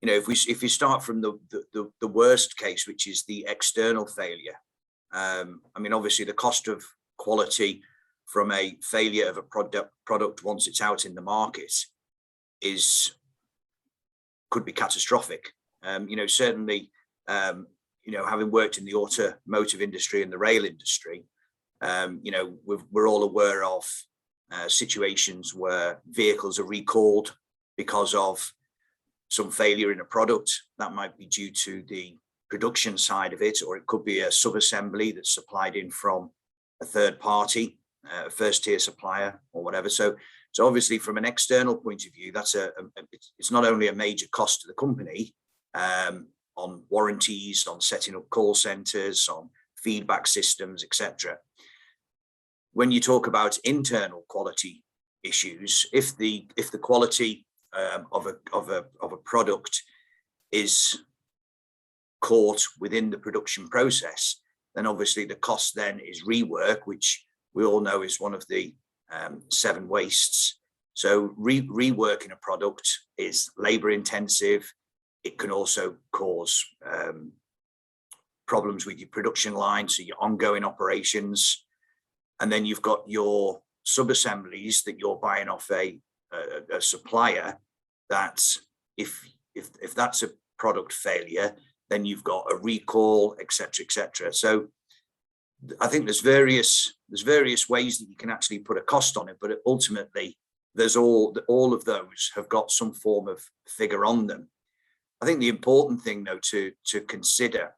if we start from the worst case, which is the external failure, I mean, obviously the cost of quality from a failure of a product once it's out in the market could be catastrophic. Certainly, having worked in the automotive industry and the rail industry, we're all aware of situations where vehicles are recalled because of some failure in a product. That might be due to the production side of it, or it could be a sub-assembly that's supplied in from a third party, a first tier supplier or whatever. So obviously from an external point of view, it's not only a major cost to the company on warranties, on setting up call centers, on feedback systems, etc. When you talk about internal quality issues, if the quality of a product is caught within the production process, then obviously the cost then is rework, which we all know is one of the 7 wastes. So reworking a product is labor intensive. It can also cause problems with your production line, so your ongoing operations. And then you've got your sub-assemblies that you're buying off a supplier, that if that's a product failure, then you've got a recall, etc., etc. So I think there's various ways that you can actually put a cost on it, but ultimately there's all of those have got some form of figure on them. I think the important thing though to consider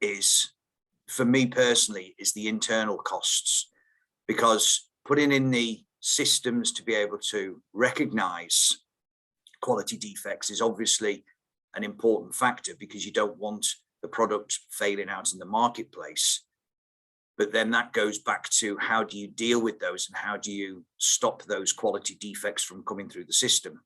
is, for me personally, is the internal costs, because putting in the systems to be able to recognize quality defects is obviously an important factor, because you don't want the product failing out in the marketplace. But then that goes back to, how do you deal with those and how do you stop those quality defects from coming through the system?